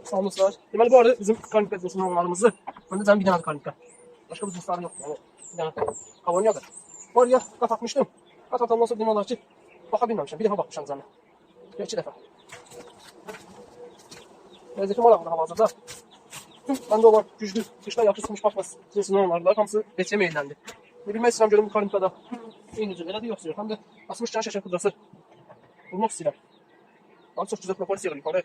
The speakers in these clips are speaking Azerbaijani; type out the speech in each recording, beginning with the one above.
Salmış var. Deməli bu arada bizim karnika cinsinin onlarımızı. Bende canım bir tane karnika. Başka bir cinsler yok. Yani bir tane kolonyadır. Bu arada kat atmıştım. Kat atandan sonra demək olar ki baka bilməmişəm. Bir defa bakmışam canım. Ya 2 defa. Lezzeti maraqlı hal-hazırda. Bende olan güclü, dışdan yaxşı sıxmış bakmas cinsinin onlarlar. Hamısı reçə meyilləndi. Bilmək istəyirəm görüm bu karnikada eyni cür elədir yoxsa yox. Həm də asmış can şəkər pudrası bulmaq istəyirəm. Daha çox güzel propolis yığır yuxarı.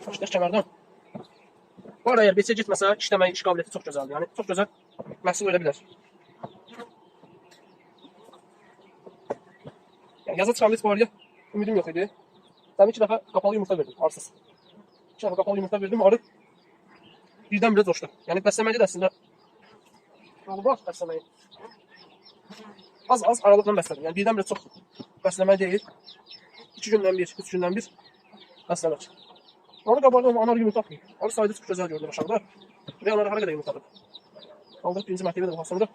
Başlayaq kəmərdən. Bu arada əgər BC getməsə, işləmək, iş qabiliyyəti çox gözəldir. Yəni çox gözəl məhsul verə bilər. Yəni yazı çıxan heç bu arada ümidim yox idi. Təbii 2 dəfə qapalı yumurta verdim, arsız. 2 dəfə qapalı yumurta verdim, arı birdən-birə coşdu. Yəni bəsləməkdə də əslində yolu var bəsləməyi. Az aralıqla bəslədim. Yəni birdən-birə çox bəsləmək deyil. 2 gündən bir, 3 gündən bir bəsləmək. Arı qabarda anar yumurta atmıyor. Arı sayıda çox gözəl gördüm aşağıda. Və anarı hara qədər yumurtadır. Aldıq birinci mərtəbəyə də baxaq sonra.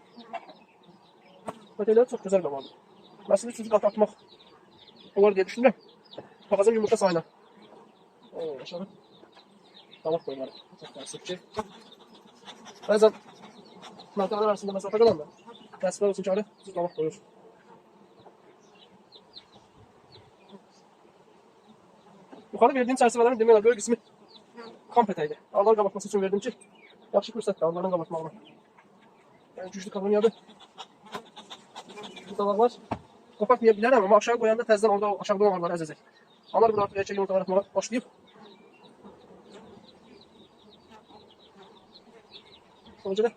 Mətəbələri çox gözəl qabardı. Məsələn, 3-cü qat atmaq olar deyə düşünürəm. Baxacam yumurta sayına. Aşağı. Damaq qoymalı. Çox təəssüf ki. Bəzən mərtəbələr arasında məsafə qalanda təəssüflər olsun ki, arı siz damaq qoyur. Yuxarı verdiyim çərçivələrin demək olar böyük qismi kompetə idi. Arıları qabartması üçün verdim ki, yaxşı fürsətdir arıların qabartmağına. Yəni güclü koloniyadır. Bu dalaq var. Qopartmaya bilərəm, amma aşağı qoyanda təzədən orada aşağıdan arıları əzəcək. Anar bir artıq erkək yumurtalar atmağa başlayıb. Ona görə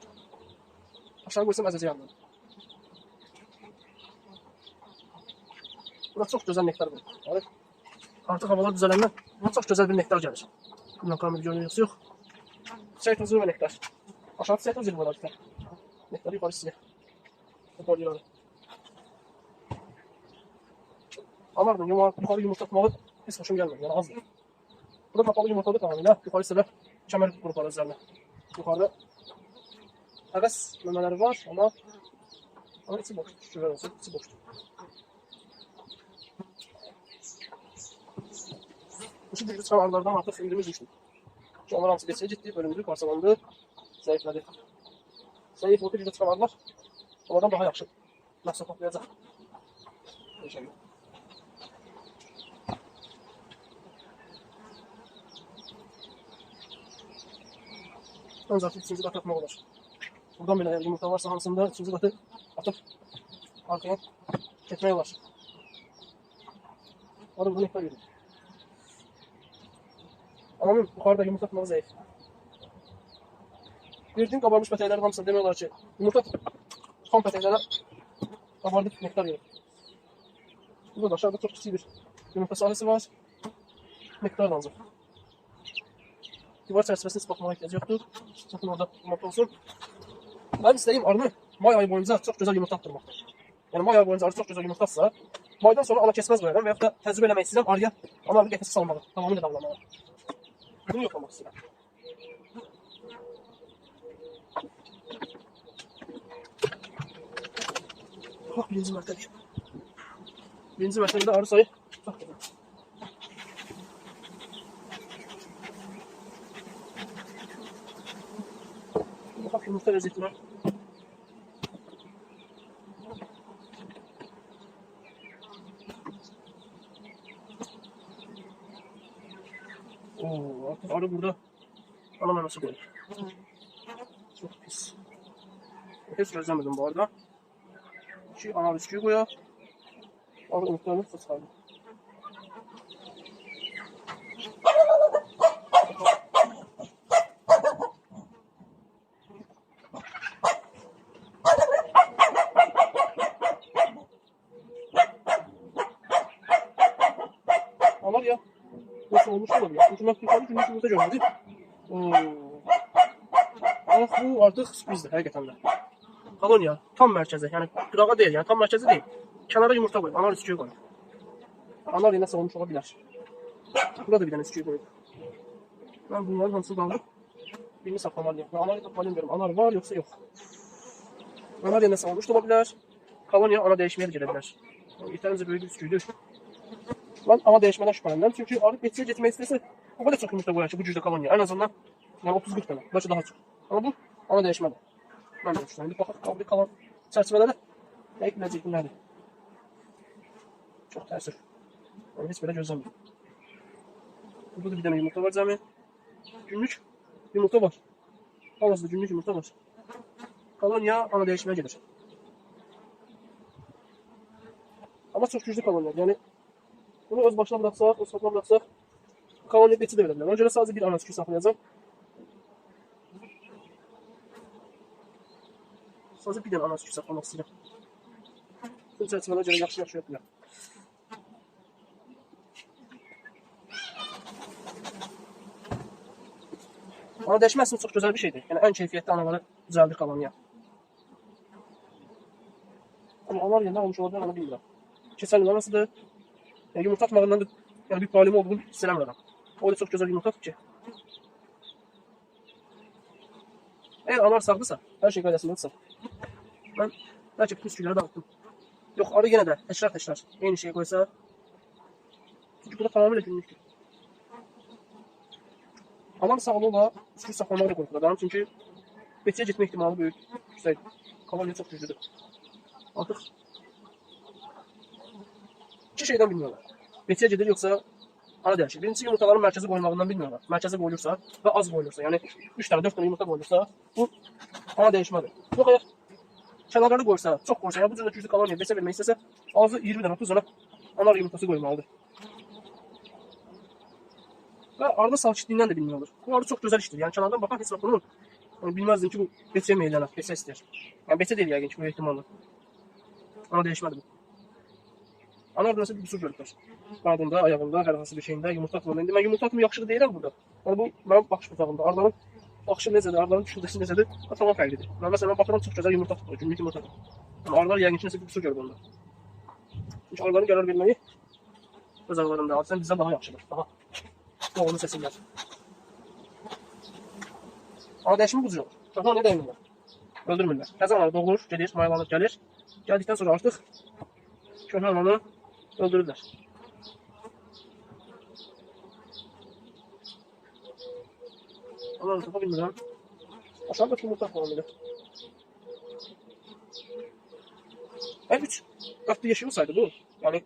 aşağı qoysam əzəcək yandan. Burada çox gözəl nektar var. Yəni, artıq havalar düzələndən buna çox gözəl bir nektar gəlir. Bundan kamil görünüyorsa yox. Çiçək tozu və nektar. Aşağı çiçək tozu var artıq. Nektarı yuxarı siyə. Yuxarı. Anardan yuxarı yumurta atmağı heç xoşum gəlmir, yəni azdır. Burada qapalı yumurtadır tamamilə. Yuxarı isə kəmər qrupları üzərinə. Yuxarıda həvəs məmələri var, amma içi boşdur. Şükürlər olsun, içi boşdur. Bu güclü çıxan arılardan artıq ümidimiz düşdü. Ki onlar hamısı beçəyə getdi, bölündü, parçalandı, zəiflədi. Zəif oldu, güclü çıxan arılar onlardan daha yaxşı məhsul toplayacaq. İnşallah. Ancaq ikinci qat atmaq olar. Buradan belə yumurta varsa hamısında ikinci qatı atıp arkaya getmək olar. Arı bu nektar verir. Ama yuxarıda yumurta atmağı zəif. Verdiğim qabarmış pətəklərin hamısını demək olar ki, yumurta tutan pətəklərə qabardı nektar verir. Burada da aşağıda çox kiçik bir yumurta sahəsi var. Nektar ancaq. Divar çərçivəsini heç baxmağa ehtiyac yoxdur. Çətin orada yumurta olsun. Mənim istəyim arını may ayı boyunca çox gözəl yumurta atdırmaqdır. Yəni may ayı boyunca arı çox gözəl yumurta atsa, maydan sonra ana kəsməz qoyarım və yaxud da təcrübə eləmək istəyirəm arıya ana bir qəfəsə salmağı, tamamilə davlamağı. Bunu yoxlamaq istəyirəm. Bax, birinci mərtəbə. Birinci mərtəbədə arı sayı çox gözəl. Bax, yumurta vəziyyətinə. Artıq arı burada ana məməsi qoyur. Çox pis. Heç gözləmədim bu arada. Ki, ana riski qoyaq. Arı umutlarını çıxardım. Anar ya. Nasıl olmuş olabilir? Ucundan yukarı günlük yumurta görmedi. Bu artıq sürprizdir həqiqətən də. Koloniya tam mərkəzə, yəni qırağa deyil, yəni tam mərkəzə deyil. Kənara yumurta qoyub, anar üsküyü qoyub. Anar yenə olmuş ola bilər. Burada bir dənə üsküyü qoyub. Mən bunların hamısını qaldırıb birini saxlamalıyım. Anarı tapmalıyım görüm. Anar var yoxsa yox. Anar yenə olmuş ola bilər. Koloniya ana dəyişməyə də gedə bilər. Yetərincə böyük üsküydür. Ben ama değişmeden şüphelendim. Çünkü arı betiye getmək istəsə, o kadar çok yumurta koyar ki bu cüzde koloniya. En azından yani 30-40 tane. Belki daha çok. Ama bu ana değişmedi. Ben de düşünüyorum. Bir bakaq, bir kalan çerçevelərə dəqiq biləcək bunlardır. Çok təəssüf. Yani hiç böyle gözləmirdim. Burada da bir tane yumurta var cəmi. Günlük yumurta var. Hal-hazırda günlük yumurta var. Koloniya ana değişmeye gelir. Ama çok güçlü koloniya. Yani bunu öz başına bıraksaq, öz fatına bıraksaq koloniya beti de verebilir. Ona göre sadece bir ana tükür saxlayacağım. Sadece bir tane ana tükür saxlamaq istəyirəm. Bu çərçivələrə görə yaxşı yoxlayaq. Ana dəyişmə əslində çox gözəl bir şeydir. Yəni ən keyfiyyətli anaları düzəldir koloniya. Ama anar yerine olmuş olabilir, onu bilmirəm. Keçən il anasıdır. Yani yumurta atmağından da yani bir problemi olduğunu hiss eləmirəm. O da çok güzel yumurta atır ki. Eğer anar sağdırsa, her şey qaydasındadır. Ben belki bütün sürüləri dağıttım. Yok, arı yine de təkrar eyni şey koysa. Çünkü bu da tamamıyla günlüktür. Anar sağlığı da sürü saxlamaq da qorxudur. Çünkü betiyə getmə ihtimalı böyük. Yüksək. Koloniya çok güclüdür. Artıq iki şeyden bilmiyorlar. Betiyə gedir yoksa ana dəyişir. Birincisi yumurtaların mərkəzi qoymağından bilmiyorlar. Mərkəzi qoyulursa və az qoyulursa, yəni 3 tane 4 tane yumurta qoyulursa bu ana dəyişmədir. Yox, əgər kənarları qoysa, çox qoysa, yəni bu cürdə güclü koloniya besə vermək istəsə azı 20 dənə 30 dənə anar yumurtası qoymalıdır. Və arada sakitliyindən də bilmiyorlar. Bu arada çox gözəl işdir. Yəni kənardan baxan heç vaxt bunu yani bilməzdin ki bu betiyə meylənər, besə istəyir. Yəni betə deyil yəqin ki bu ehtimalı. Ana dəyişmədir bu. Anar nəsə bir qüsur görüblər. Qadında, ayağında, hər hansı bir şeyində yumurta atmanda. İndi mən yumurta atımı yaxşıdır deyirəm burada. Yəni bu mənim baxış butağımda. Arıların baxışı necədir, arıların düşüncəsi necədir? Tamam fərqlidir. Mən məsələn baxıram çox gözəl yumurta atır, günlük yumurta atır. Yəni arılar yəqin ki nəsə bir qüsur görüb onda. Çünki arıların qərar verməyi öz aralarında adətən bizdən daha yaxşıdır. Daha doğru seçirlər. Ana dəyişimi bu cür olur. Çoxdan nə dəymirlər? Öldürmürlər. Təzə ananı doğulur, gedir, mayalanır, gəlir. Gəldikdən sonra artıq köhnə ananı öldürürlər. Ananı tapa bilmirəm. Aşağı da yumurta falan belə. Yəni 3-4 yeşil olsaydı bu, yəni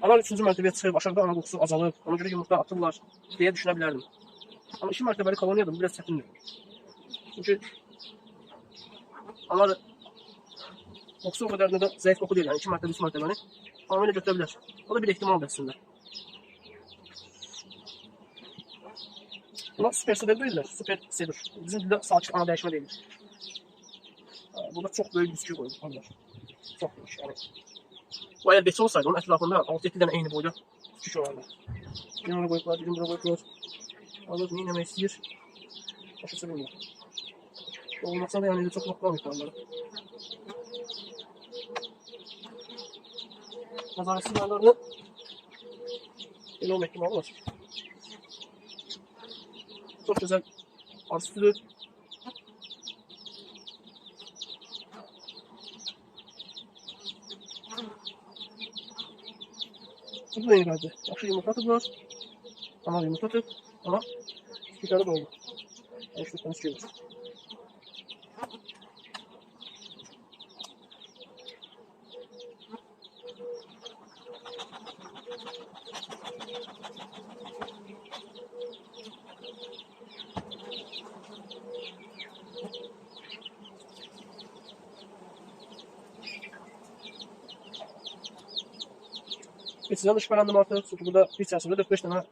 anar 3-cü mərtəbəyə çıxıb, aşağıda ana qoxusu azalıb, ona görə yumurta atırlar deyə düşünə bilərdim. Amma 2 mərtəbəli koloniyadır, bu biraz çətindir. Çünki anar qoxusu o qədər də zəif qoxu deyil, yəni 2 mərtəbə, 3 mərtəbəni tamamilə götürə bilər. O da bir ehtimaldır əslində. Buna super sedur deyirlər, super sedur. Bizim dildə sakit ana dəyişmə deyilir. Burada çox böyük bisküvi qoyulur. Çox böyük, yəni. Bu əgər beti olsaydı, onun ətrafında 6-7 dənə eyni boyda bisküvi olardı. Birini ona qoyublar, birini bura qoyublar. Arada nə eləmək istəyir? Başa bilmirəm. Olmasa da yəni çox vaxt qalmayıb onları. Nəzarətsiz aylarını elə olma ehtimalı var. Çok güzel arı sütüdür. Bu da yeni geldi. Yaxşı yumurta atıblar. Ana yumurta atıb. Ama sütləri doldu. 5-4 tane sütü var. Sizden de şüphelendim artık. Çünkü burada bir çerçevede 4-5 tane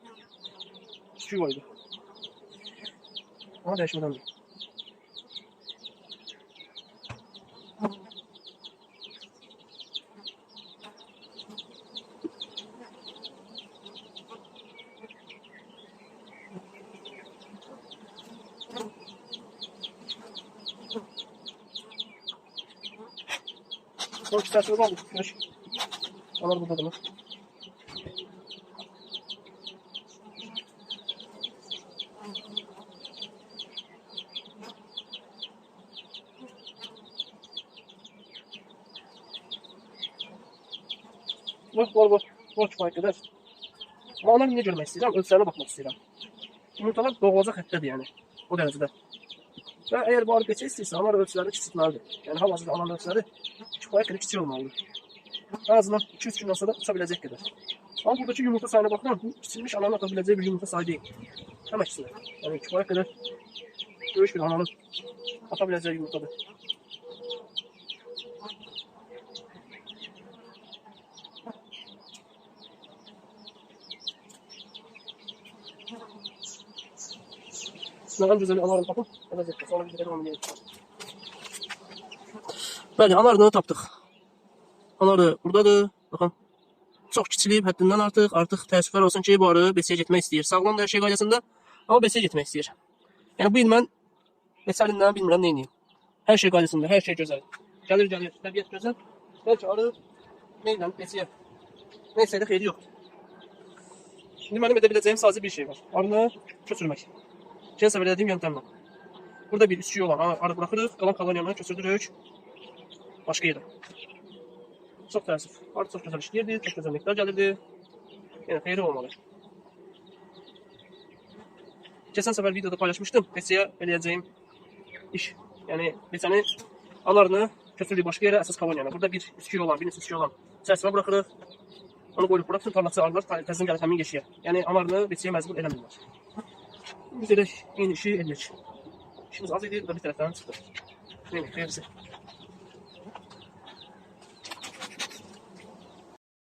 sütü vardı. Ama değişmeden değil. Son iki çerçevede aldık. Güneş. Onlar burada da mı? Var kifayət qədər. Amma onları niyə görmək istəyirəm? Ölçülərinə baxmaq istəyirəm. Yumurtalar doğulacaq xəttədir yəni. O dərəcədə. Və əgər bu arı beçə istəyirsə, onlar ölçüləri kiçiltməlidir. Yəni hal-hazırda alan ölçüləri kifayət qədər kiçik olmalıdır. Ən azından 2-3 gündən sonra uça biləcək qədər. Amma buradakı yumurta sayına baxıram, bu kiçilmiş ananın ata biləcəyi bir yumurta sayı deyil. Həm əksinə. Yəni kifayət qədər böyük bir ananın ata biləcəyi yumurtadır. Ən gözəli anarını tapıb, sonra bir devam edelim. Bəli, anarını tapdıq. Anarı buradadır. Baxın. Çox kiçilib, həddindən artıq təəssüflər olsun ki, bu arı besiyə getmək istəyir. Sağlam da hər şey qaydasında, amma besiyə getmək istəyir. Yəni bu il mən beçəlindən bilmirəm nə edeyim. Hər şey qaydasında, hər şey gözəl. Gəlir, təbiət gözəl. Bəlkə arı neylən besiyə. Neysə də xeyri yoxdur. Şimdi mənim edə biləcəyim sadəcə bir şey var. Arını köçürmək. Keçən səfər edədiyim yöntemlə. Burada bir üsküyü olan arı bırakırıq, qalan koloniyanı köçürdürük başqa yerə. Çox təəssüf. Arı çox gözəl işləyirdi, çox gözəl miqdar gəlirdi. Yəni xeyri olmalı. Keçən səfər videoda paylaşmışdım. Besiyə eləyəcəyim iş. Yəni beçəni anarını köçürdük başqa yerə, əsas koloniyana. Burada bir üsküyü olan, bir neçə üsküyü olan çərçivə bırakırıq. Onu qoyuruq bura, bütün tarlaçı arılar təzdən gəlib həmin yeşiyə. Yəni anarını beçiyə məcbur eləmirlər. Biz elə eyni işi eləyək. İşimiz az idi, bu da bir tərəfdən çıxdı. Neyini, xeyirsə.